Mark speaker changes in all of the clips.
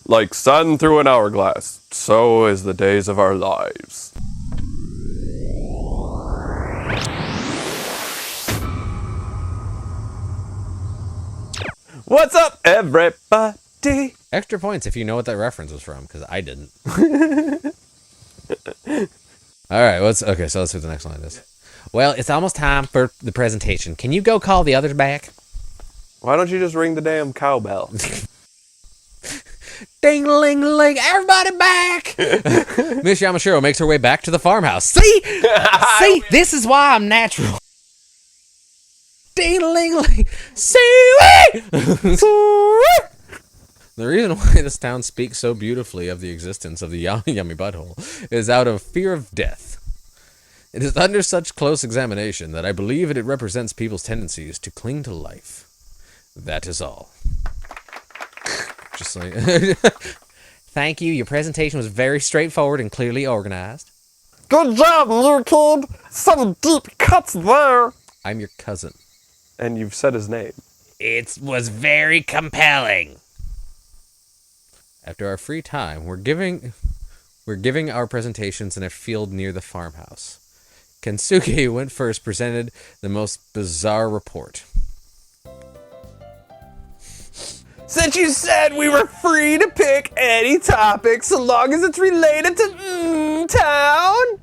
Speaker 1: Like sun through an hourglass, so is the days of our lives. What's up, everybody?
Speaker 2: Extra points if you know what that reference was from, because I didn't. All right, okay, so let's see what the next line is. Well, it's almost time for the presentation. Can you go call the others back?
Speaker 1: Why don't you just ring the damn cowbell?
Speaker 2: Ding-a-ling-a-ling, everybody back! Miss Yamashiro makes her way back to the farmhouse. See? See? This is why I'm natural. Ding-a-ling-a-ling, see-wee! The reason why this town speaks so beautifully of the existence of the yummy butthole is out of fear of death. It is under such close examination that I believe it represents people's tendencies to cling to life. That is all. Just like... Thank you. Your presentation was very straightforward and clearly organized.
Speaker 1: Good job, new kid. Some deep cuts there.
Speaker 2: I'm your cousin.
Speaker 1: And you've said his name.
Speaker 2: It was very compelling. After our free time, we're giving our presentations in a field near the farmhouse. Kensuke went first, presented the most bizarre report.
Speaker 1: Since you said we were free to pick any topic so long as it's related to MmmTown,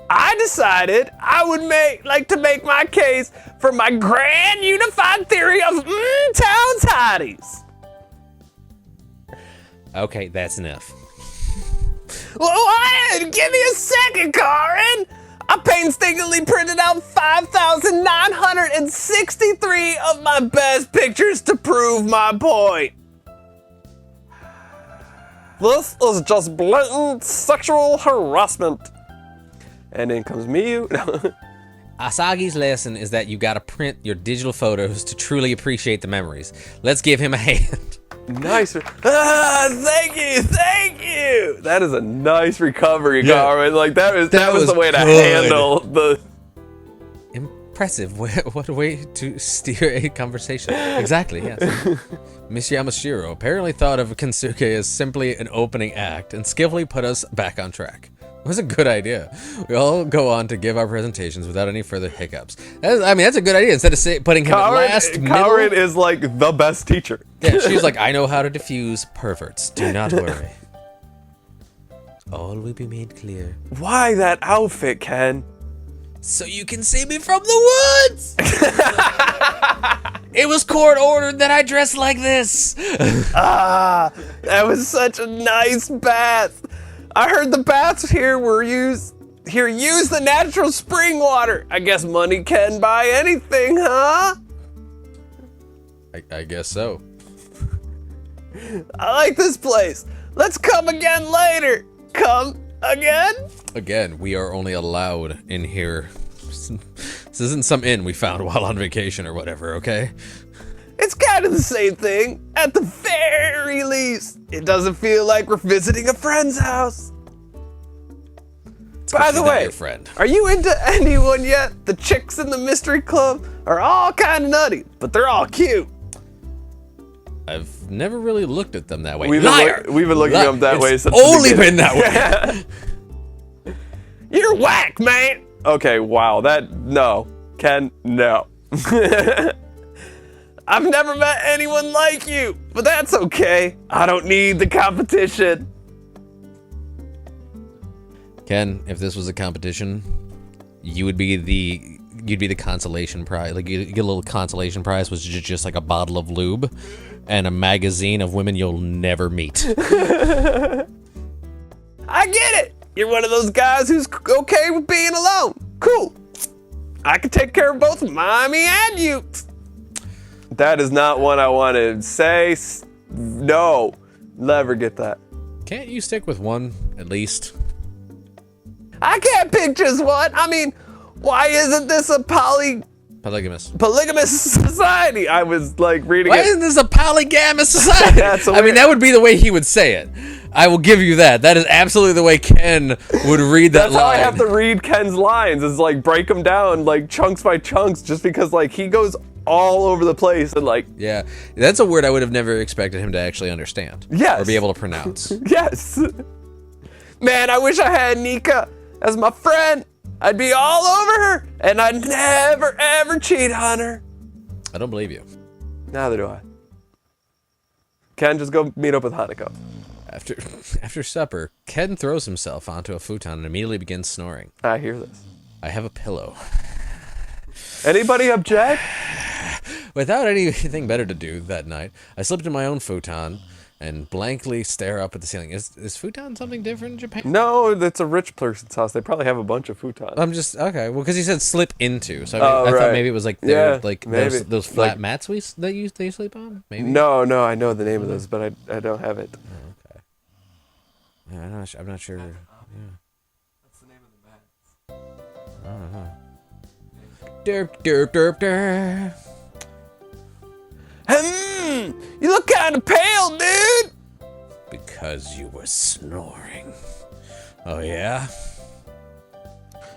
Speaker 1: I decided I would like to make my case for my grand unified theory of MmmTown's Hotties.
Speaker 2: Okay, that's enough.
Speaker 1: What? Give me a second, Karin. I painstakingly printed out 5,963 of my best pictures to prove my point. This is just blatant sexual harassment. And in comes Miyu.
Speaker 2: Asagi's lesson is that you gotta print your digital photos to truly appreciate the memories. Let's give him a hand.
Speaker 1: Nice. Thank you. That is a nice recovery, Carmen. Like that was the way to handle the.
Speaker 2: Impressive. What a way to steer a conversation. Exactly. Yes. Miss Yamashiro apparently thought of Kensuke as simply an opening act and skillfully put us back on track. It was a good idea. We all go on to give our presentations without any further hiccups. That's a good idea. Instead of putting him at last,
Speaker 1: Karin is like the best teacher.
Speaker 2: Yeah, she's like, I know how to diffuse perverts. Do not worry. All will be made clear.
Speaker 1: Why that outfit, Ken?
Speaker 2: So you can see me from the woods! It was court ordered that I dress like this.
Speaker 1: That was such a nice bath. I heard the baths here use the natural spring water. I guess money can buy anything, huh?
Speaker 2: I guess so.
Speaker 1: I like this place. Let's come again later. Come again?
Speaker 2: Again, we are only allowed in here. This isn't some inn we found while on vacation or whatever, okay?
Speaker 1: It's kind of the same thing. At the very least, it doesn't feel like we're visiting a friend's house. By the way,
Speaker 2: friend.
Speaker 1: Are you into anyone yet? The chicks in the mystery club are all kind of nutty, but they're all cute.
Speaker 2: I've never really looked at them that way.
Speaker 1: We've been looking at them that way since
Speaker 2: only been that
Speaker 1: way. You're whack, man. Okay, wow. No. Ken, no. I've never met anyone like you, but that's okay. I don't need the competition.
Speaker 2: Ken, if this was a competition, you'd be the consolation prize. Like you get a little consolation prize, which is just like a bottle of lube and a magazine of women you'll never meet.
Speaker 1: I get it. You're one of those guys who's okay with being alone. Cool. I can take care of both mommy and you. That is not one I want to say. No. Never get that.
Speaker 2: Can't you stick with one, at least?
Speaker 1: I can't pick just one. I mean, why isn't this a polygamous society? I was like reading
Speaker 2: Why isn't this a polygamous society? That would be the way he would say it. I will give you that. That is absolutely the way Ken would read that line.
Speaker 1: That's how I have to read Ken's lines, is like break them down like chunks by chunks, just because like he goes all over the place and like.
Speaker 2: Yeah, that's a word I would have never expected him to actually understand.
Speaker 1: Yes.
Speaker 2: Or be able to pronounce.
Speaker 1: Yes. Man, I wish I had Nika as my friend. I'd be all over her, and I'd never, ever cheat on her.
Speaker 2: I don't believe you.
Speaker 1: Neither do I. Ken, just go meet up with Hanako.
Speaker 2: After supper, Ken throws himself onto a futon and immediately begins snoring.
Speaker 1: I hear this.
Speaker 2: I have a pillow.
Speaker 1: Anybody object?
Speaker 2: Without anything better to do that night, I slipped in my own futon and blankly stare up at the ceiling. Is futon something different in Japan?
Speaker 1: No, that's a rich person's house. They probably have a bunch of futons.
Speaker 2: I'm just okay. Well, because he said slip into, so I thought maybe it was like those flat mats that you sleep on. Maybe.
Speaker 1: No, I know the name of those, but I don't have it.
Speaker 2: Oh, okay. Yeah, I'm not sure. Yeah.
Speaker 1: That's the name of the mats.
Speaker 2: I don't know. Derp, derp, derp, derp.
Speaker 1: You look kind of pale, dude.
Speaker 2: Because you were snoring. Oh, yeah?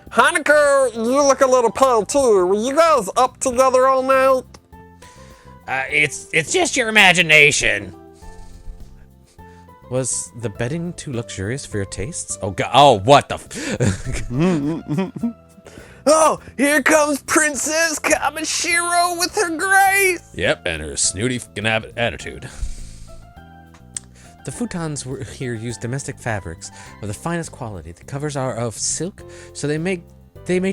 Speaker 1: Hanako, you look a little pale, too. Were you guys up together all night?
Speaker 2: It's just your imagination. Was the bedding too luxurious for your tastes? Oh, God. Oh, what the
Speaker 1: Oh, here comes Princess Kamashiro with her grace.
Speaker 2: Yep, and her snooty attitude. The futons here use domestic fabrics of the finest quality. The covers are of silk, so they may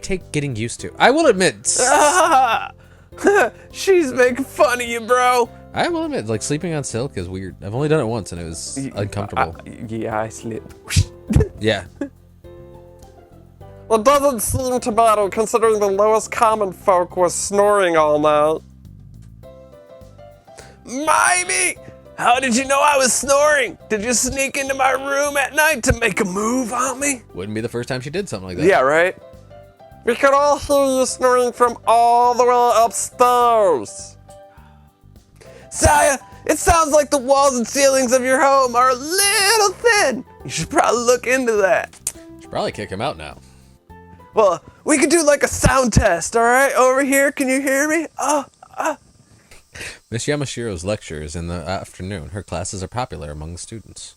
Speaker 2: take getting used to. I will admit.
Speaker 1: She's making fun of you, bro.
Speaker 2: I will admit, like, sleeping on silk is weird. I've only done it once, and it was uncomfortable.
Speaker 1: I slipped.
Speaker 2: Yeah.
Speaker 1: It doesn't seem to matter, considering the lowest common folk was snoring all night. Mimey! How did you know I was snoring? Did you sneak into my room at night to make a move on me?
Speaker 2: Wouldn't be the first time she did something like that.
Speaker 1: Yeah, right? We could all hear you snoring from all the way upstairs. Saya, it sounds like the walls and ceilings of your home are a little thin. You should probably look into that.
Speaker 2: Should probably kick him out now.
Speaker 1: Well, we could do like a sound test, all right? Over here, can you hear me?
Speaker 2: Miss Yamashiro's lecture is in the afternoon. Her classes are popular among the students.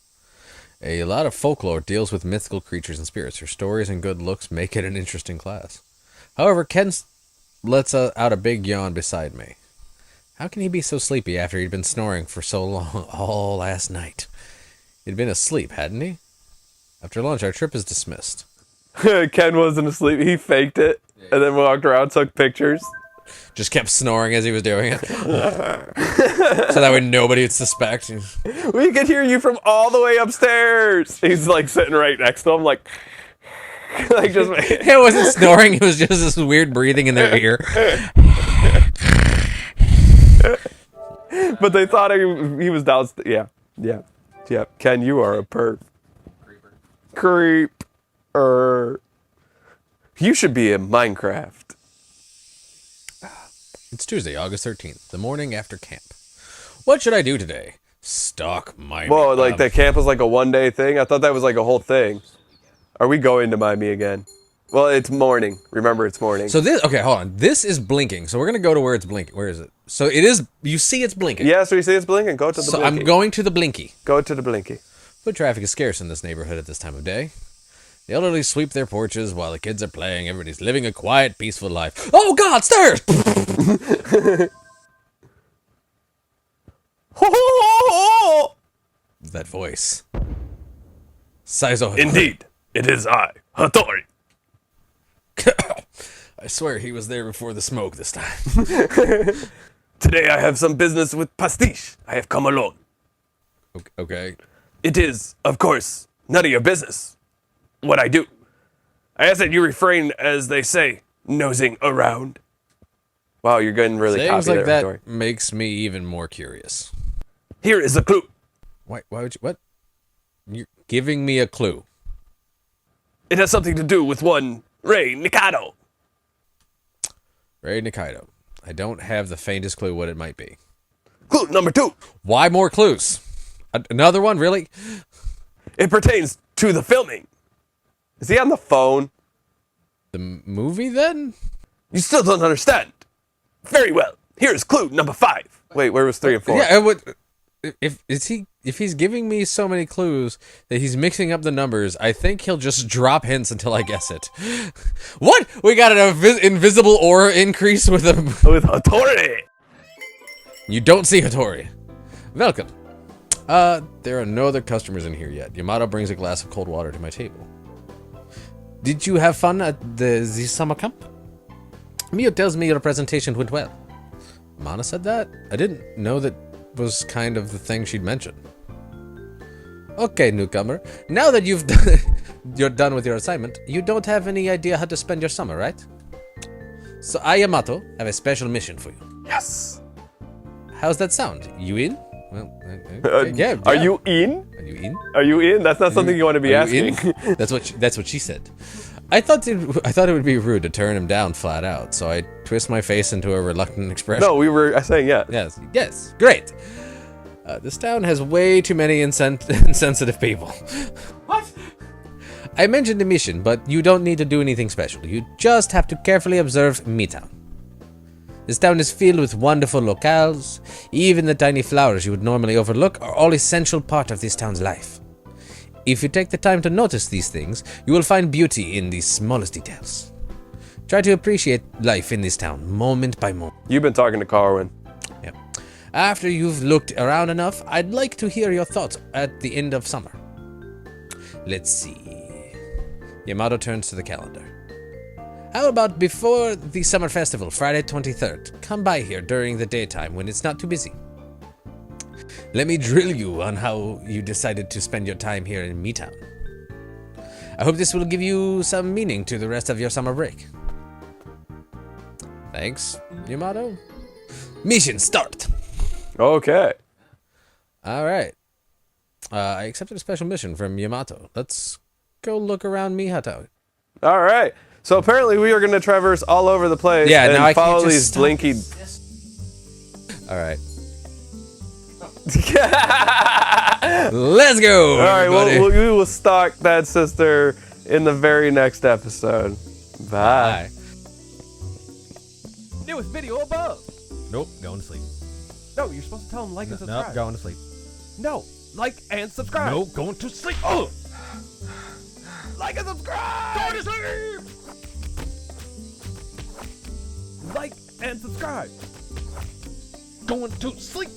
Speaker 2: A lot of folklore deals with mythical creatures and spirits. Her stories and good looks make it an interesting class. However, Ken lets out a big yawn beside me. How can he be so sleepy after he'd been snoring for so long all last night? He'd been asleep, hadn't he? After lunch, our trip is dismissed.
Speaker 1: Ken wasn't asleep. He faked it and then walked around, took pictures.
Speaker 2: Just kept snoring as he was doing it. So that way nobody would suspect.
Speaker 1: We could hear you from all the way upstairs. He's like sitting right next to him, like just.
Speaker 2: It wasn't snoring. It was just this weird breathing in their ear.
Speaker 1: But they thought he was downstairs. Yeah. Ken, you are a perv. Creeper. You should be in Minecraft.
Speaker 2: It's Tuesday, August 13th, the morning after camp. What should I do today? Stalk Miami.
Speaker 1: Whoa, like the camp was like a one-day thing? I thought that was like a whole thing. Are we going to Miami again? Well, it's morning. Remember, it's morning.
Speaker 2: So this, okay, hold on. This is blinking. So we're going to go to where it's blinking. Where is it? So it is, you see it's blinking.
Speaker 1: Yeah, so you see it's blinking. Go to the blinky.
Speaker 2: I'm going to the blinky.
Speaker 1: Go to the blinky.
Speaker 2: Foot traffic is scarce in this neighborhood at this time of day. The elderly sweep their porches while the kids are playing. Everybody's living a quiet, peaceful life. Oh, God, stairs! That voice. Saizo.
Speaker 1: Indeed, it is I, Hattori.
Speaker 2: I swear he was there before the smoke this time.
Speaker 1: Today I have some business with Pastiche. I have come alone.
Speaker 2: Okay.
Speaker 1: It is, of course, none of your business what I do. I ask that you refrain, as they say, nosing around. Wow, you're getting really
Speaker 2: Things
Speaker 1: cocky
Speaker 2: like
Speaker 1: there,
Speaker 2: that makes me even more curious.
Speaker 1: Here is a clue.
Speaker 2: Why would you, what? You're giving me a clue.
Speaker 1: It has something to do with one Rei Nikado.
Speaker 2: Rei Nikaido. I don't have the faintest clue what it might be.
Speaker 1: Clue number 2.
Speaker 2: Why more clues? Another one, really?
Speaker 1: It pertains to the filming. Is he on the phone?
Speaker 2: The movie, then?
Speaker 1: You still don't understand. Very well. Here's clue number 5. Wait, where was 3 and 4?
Speaker 2: Yeah, it would. If he's giving me so many clues that he's mixing up the numbers, I think he'll just drop hints until I guess it. What? We got an invisible aura increase with a
Speaker 1: With Hattori.
Speaker 2: You don't see Hattori. Welcome. There are no other customers in here yet. Yamato brings a glass of cold water to my table. Did you have fun at the summer camp? Mio tells me your presentation went well. Mana said that? I didn't know that was kind of the thing she'd mentioned. Okay, newcomer. Now that you're done with your assignment, you don't have any idea how to spend your summer, right? So I, Yamato, have a special mission for you.
Speaker 1: Yes.
Speaker 2: How's that sound? You in? Well, yeah.
Speaker 1: Are you in?
Speaker 2: Are you in?
Speaker 1: Are you in? That's not something you want to be
Speaker 2: Are you
Speaker 1: asking.
Speaker 2: in? That's what she said. I thought it would be rude to turn him down flat out, so I twist my face into a reluctant expression.
Speaker 1: No, we were saying yes.
Speaker 2: Yes, great. This town has way too many insensitive people. What? I mentioned the mission, but you don't need to do anything special. You just have to carefully observe MmmTown. This town is filled with wonderful locales. Even the tiny flowers you would normally overlook are all essential part of this town's life. If you take the time to notice these things, you will find beauty in the smallest details. Try to appreciate life in this town, moment by moment.
Speaker 1: You've been talking to Carwin.
Speaker 2: Yep. After you've looked around enough, I'd like to hear your thoughts at the end of summer. Let's see. Yamato turns to the calendar. How about before the summer festival, Friday 23rd? Come by here during the daytime when it's not too busy. Let me drill you on how you decided to spend your time here in MmmTown. I hope this will give you some meaning to the rest of your summer break. Thanks, Yamato. Mission start!
Speaker 1: Okay.
Speaker 2: Alright. I accepted a special mission from Yamato. Let's go look around MmmTown.
Speaker 1: All right. So apparently we are going to traverse all over the place
Speaker 2: Yeah,
Speaker 1: and
Speaker 2: now I
Speaker 1: follow
Speaker 2: can't
Speaker 1: these
Speaker 2: just
Speaker 1: blinky...
Speaker 2: Alright. Let's go!
Speaker 1: All right,
Speaker 2: everybody.
Speaker 1: we will stalk that sister in the very next episode. Bye.
Speaker 2: Bye.
Speaker 3: Newest video above.
Speaker 4: Nope, going to sleep.
Speaker 3: No, you're supposed to tell them like and subscribe.
Speaker 4: Nope, going to sleep.
Speaker 3: No, like and subscribe.
Speaker 4: No, going to sleep.
Speaker 3: Oh. Like and subscribe.
Speaker 4: Going to sleep.
Speaker 3: Like and subscribe.
Speaker 4: Going to sleep.